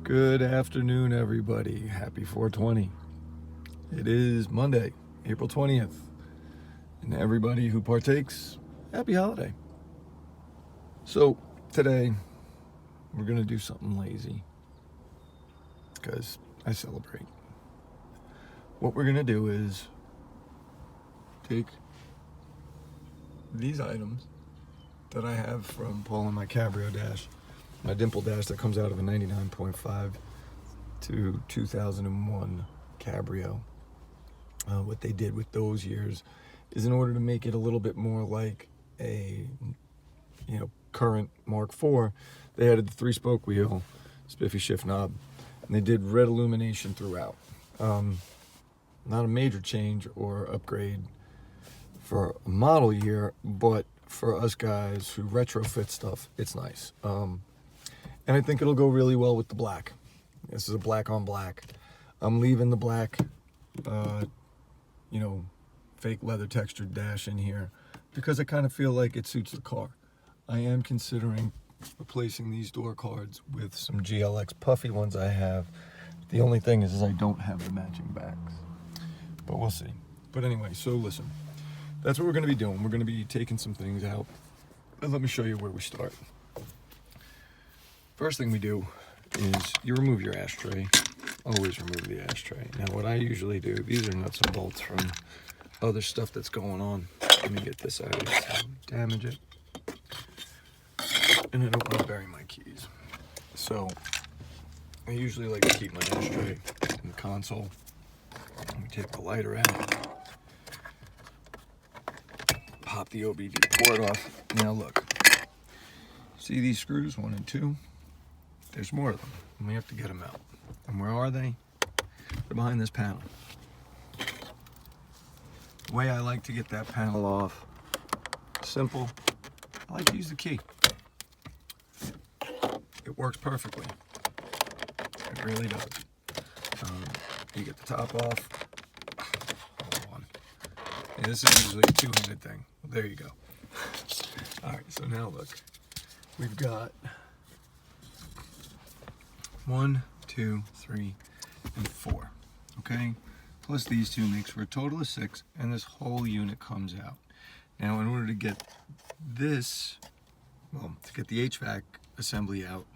Good afternoon, everybody. Happy 420. It is Monday, April 20th. And everybody who partakes, happy holiday. So today, we're going to do something lazy because I celebrate. What we're going to do is take these items that I have from Paul and my Cabrio dash, my dimple dash that comes out of a 99.5 to 2001 Cabrio. What they did with those years is, in order to make it a little bit more like a current Mark IV, they added the 3-spoke wheel, spiffy shift knob, and they did red illumination throughout. Not a major change or upgrade for a model year, but for us guys who retrofit stuff, it's nice. And I think it'll go really well with the black. This is a black on black. I'm leaving the black, fake leather textured dash in here because I kind of feel like it suits the car. I am considering replacing these door cards with some GLX puffy ones I have. The only thing is I don't have the matching backs, but we'll see. But anyway, so listen, that's what we're going to be doing. We're going to be taking some things out, and let me show you where we start. First thing we do is you remove your ashtray. Always remove the ashtray. Now what I usually do, these are nuts and bolts from other stuff that's going on. Let me get this out of here so damage it. And I don't want to bury my keys. So I usually like to keep my ashtray in the console. Let me take the lighter out. Pop the OBD port off. Now look, see these screws, 1 and 2? There's more of them, and we have to get them out. And where are they? They're behind this panel. The way I like to get that panel off, simple. I like to use the key. It works perfectly. It really does. You get the top off. Hold on. And this is usually a two-handed thing. Well, there you go. All right, so now look. We've got 1, 2, 3, and 4. Okay? Plus these two makes for a total of 6, and this whole unit comes out. Now, in order to get this, to get the HVAC assembly out,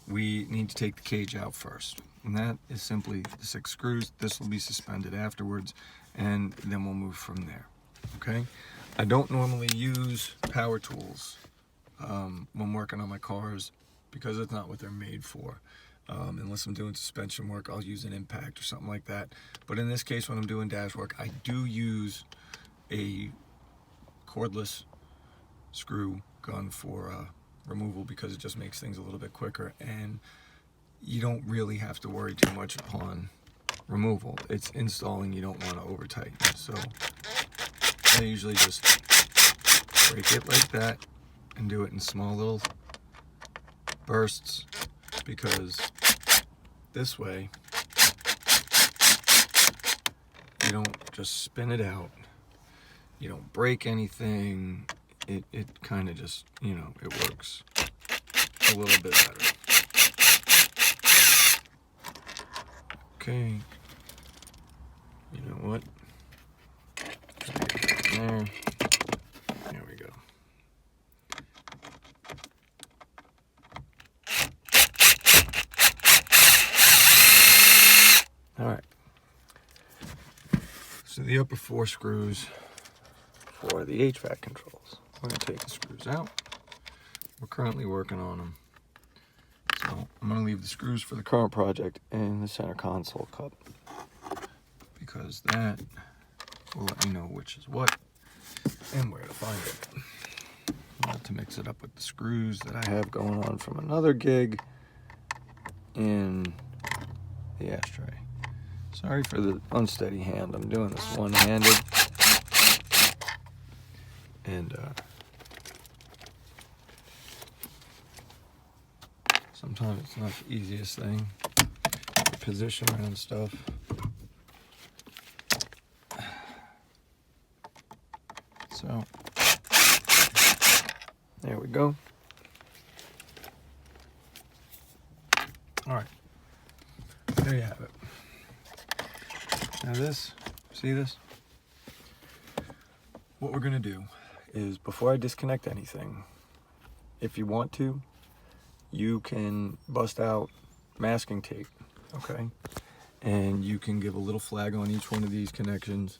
we need to take the cage out first. And that is simply the 6 screws. This will be suspended afterwards, and then we'll move from there. Okay? I don't normally use power tools when working on my cars because it's not what they're made for. Unless I'm doing suspension work, I'll use an impact or something like that. But in this case, when I'm doing dash work, I do use a cordless screw gun for removal because it just makes things a little bit quicker, and you don't really have to worry too much upon removal. It's installing, you don't want to over tighten. So I usually just break it like that and do it in small little bursts, because this way you don't just spin it out, you don't break anything. It kind of just, it works a little bit better. Okay, you know what, there we go. All right, so the upper 4 screws for the HVAC controls. We're going to take the screws out. We're currently working on them. So I'm going to leave the screws for the current project in the center console cup, because that will let me know which is what and where to find it. Not to mix it up with the screws that I have going on from another gig in the ashtray. Sorry for the unsteady hand. I'm doing this one-handed. And sometimes it's not the easiest thing to position around stuff. So there we go. All right, there you have it. Now this, see this? What we're gonna do is, before I disconnect anything, if you want to, you can bust out masking tape, okay? And you can give a little flag on each one of these connections,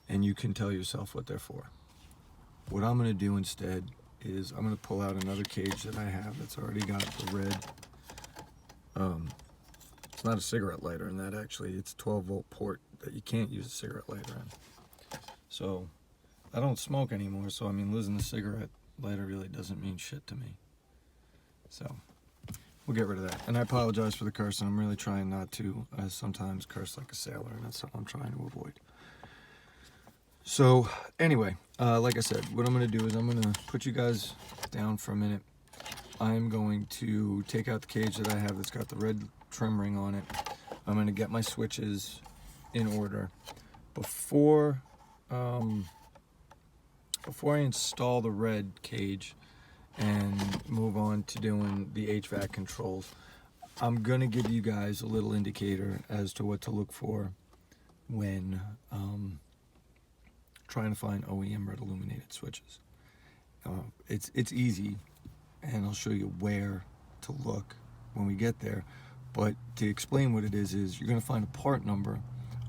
and you can tell yourself what they're for. What I'm gonna do instead is I'm gonna pull out another cage that I have that's already got the red, it's not a cigarette lighter in that, actually. It's 12-volt port that you can't use a cigarette lighter in. So I don't smoke anymore, so I mean, losing the cigarette lighter really doesn't mean shit to me. So we'll get rid of that. And I apologize for the cursing. I'm really trying not to. I sometimes curse like a sailor, and that's something I'm trying to avoid. So anyway, like I said, what I'm going to do is I'm going to put you guys down for a minute. I'm going to take out the cage that I have that's got the red trim ring on it. I'm going to get my switches in order. Before I install the red cage and move on to doing the HVAC controls, I'm going to give you guys a little indicator as to what to look for when trying to find OEM red illuminated switches. It's easy, and I'll show you where to look when we get there. But to explain what it is you're going to find a part number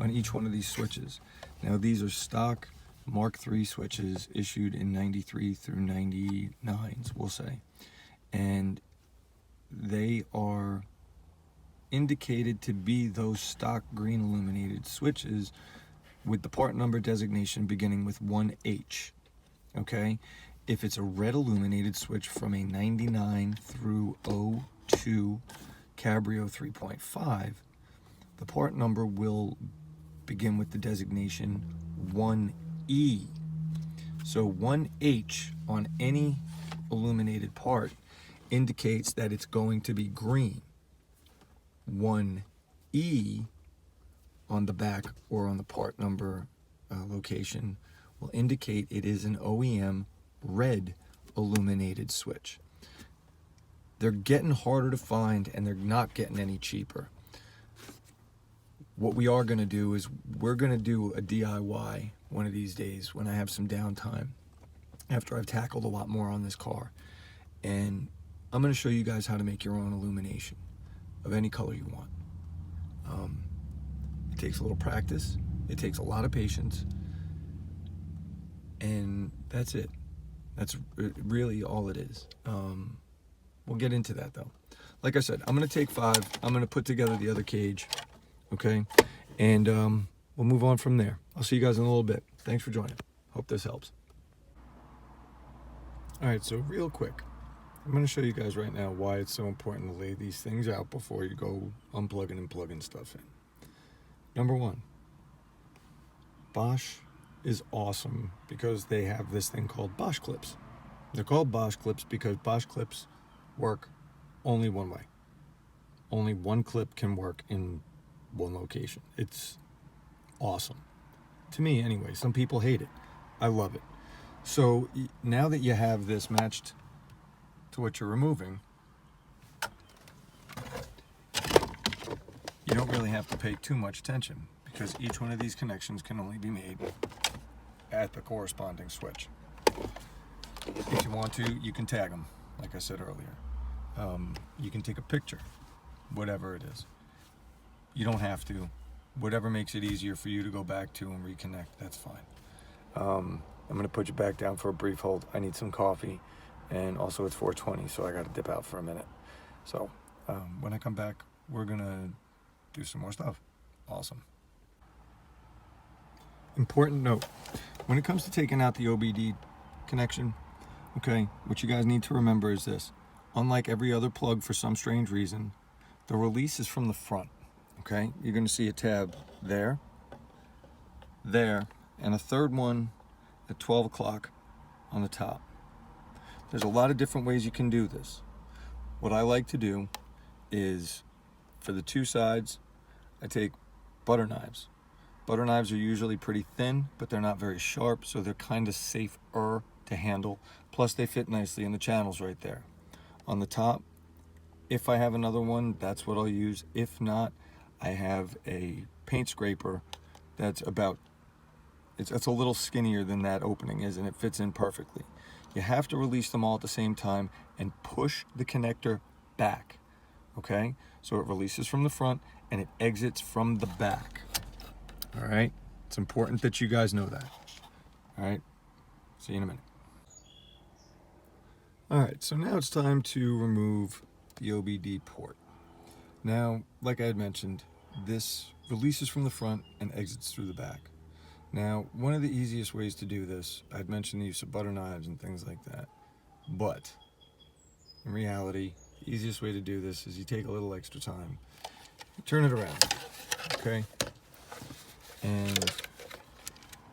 on each one of these switches. Now these are stock Mark III switches issued in 93 through 99s, we'll say. And they are indicated to be those stock green illuminated switches with the part number designation beginning with 1H, okay? If it's a red illuminated switch from a 99 through 02 Cabrio 3.5, the part number will begin with the designation 1E. So 1H on any illuminated part indicates that it's going to be green. 1E on the back or on the part number location will indicate it is an OEM red illuminated switch. They're getting harder to find, and they're not getting any cheaper. What we are going to do is we're going to do a DIY one of these days when I have some downtime after I've tackled a lot more on this car. And I'm going to show you guys how to make your own illumination of any color you want. It takes a little practice. It takes a lot of patience. And that's it. That's really all it is. We'll get into that though. Like I said, I'm going to take 5. I'm going to put together the other cage. Okay? And we'll move on from there. I'll see you guys in a little bit. Thanks for joining. Hope this helps. All right, so real quick, I'm going to show you guys right now why it's so important to lay these things out before you go unplugging and plugging stuff in. Number 1, Bosch is awesome because they have this thing called Bosch clips. They're called Bosch clips because Bosch clips work only one way. Only one clip can work in one location. It's awesome. To me, anyway. Some people hate it. I love it. So now that you have this matched to what you're removing, you don't really have to pay too much attention because each one of these connections can only be made at the corresponding switch. If you want to, you can tag them, like I said earlier. You can take a picture, whatever it is. You don't have to. Whatever makes it easier for you to go back to and reconnect, that's fine. I'm going to put you back down for a brief hold. I need some coffee, and also it's 4:20, so I got to dip out for a minute. So when I come back, we're going to do some more stuff. Awesome. Important note, when it comes to taking out the OBD connection, okay, what you guys need to remember is this. Unlike every other plug, for some strange reason, the release is from the front, okay? You're going to see a tab there, and a third one at 12 o'clock on the top. There's a lot of different ways you can do this. What I like to do is, for the two sides, I take butter knives. Butter knives are usually pretty thin, but they're not very sharp, so they're kind of safer to handle. Plus, they fit nicely in the channels right there. On the top, if I have another one, that's what I'll use. If not, I have a paint scraper that's about, it's a little skinnier than that opening is, and it fits in perfectly. You have to release them all at the same time and push the connector back, okay? So it releases from the front and it exits from the back, all right? It's important that you guys know that, all right? See you in a minute. All right, so now it's time to remove the OBD port. Now, like I had mentioned, this releases from the front and exits through the back. Now, one of the easiest ways to do this, I'd mentioned the use of butter knives and things like that, but in reality, the easiest way to do this is you take a little extra time, you turn it around, okay? And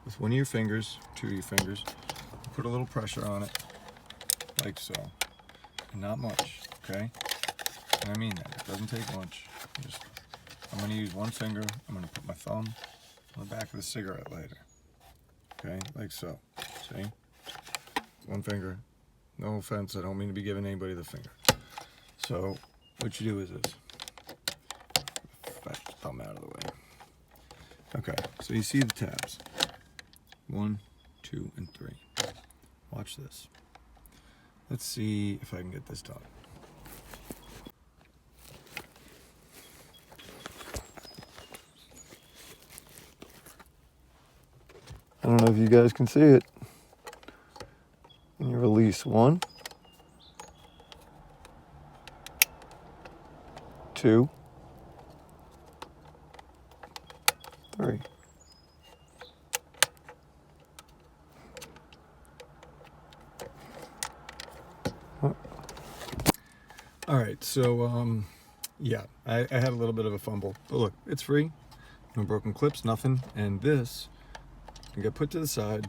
with one of your fingers, two of your fingers, you put a little pressure on it, like so, and not much, okay? And I mean that, it doesn't take much. I'm gonna use one finger, I'm gonna put my thumb on the back of the cigarette lighter, okay, like so, see? One finger, no offense, I don't mean to be giving anybody the finger. So, what you do is this, back the thumb out of the way. Okay, so you see the tabs, 1, 2, and 3. Watch this. Let's see if I can get this done. I don't know if you guys can see it. And you release 1, 2, 3. All right, so yeah, I had a little bit of a fumble, but look, it's free, no broken clips, nothing, and this can get put to the side.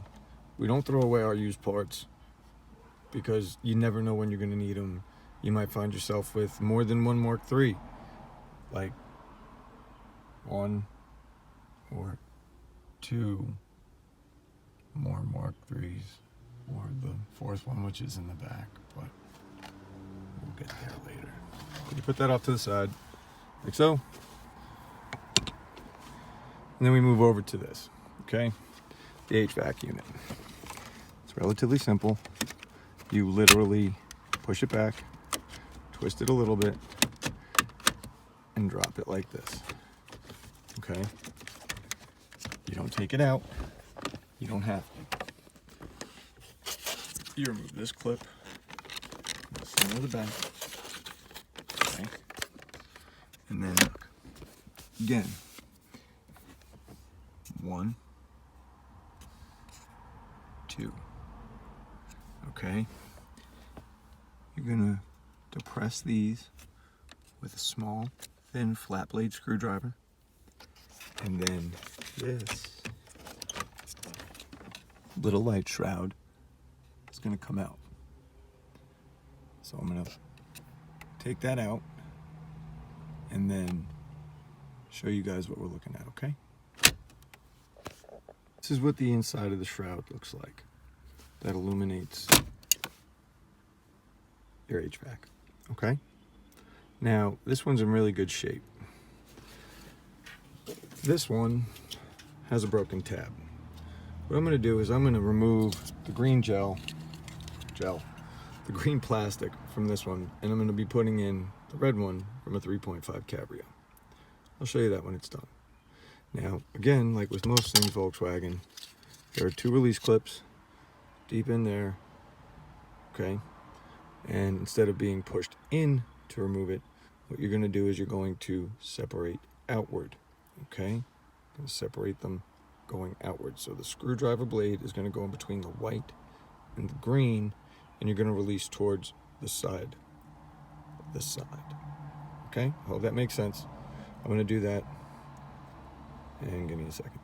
We don't throw away our used parts because you never know when you're gonna need them. You might find yourself with more than one Mark III, like 1 or 2 more Mark IIIs, or the 4th one, which is in the back, but we'll get there later. You put that off to the side, like so. And then we move over to this, okay? The HVAC unit. It's relatively simple. You literally push it back, twist it a little bit, and drop it like this, okay? You don't take it out. You don't have to. You remove this clip, the center of the back, okay? And then look, again, 1, 2, okay? You're gonna depress these with a small, thin, flat blade screwdriver, and then this little light shroud is gonna come out. So I'm gonna take that out and then show you guys what we're looking at, okay? This is what the inside of the shroud looks like. That illuminates your HVAC, okay? Now, this one's in really good shape. This one has a broken tab. What I'm gonna do is I'm gonna remove the green the green plastic from this one, and I'm gonna be putting in the red one from a 3.5 Cabrio. I'll show you that when it's done. Now, again, like with most things Volkswagen, there are 2 release clips deep in there, okay? And instead of being pushed in to remove it, what you're gonna do is you're going to separate outward, okay? Gonna separate them going outward. So the screwdriver blade is gonna go in between the white and the green, and you're gonna release towards the side, this side, okay? I hope that makes sense. I'm gonna do that, and give me a second.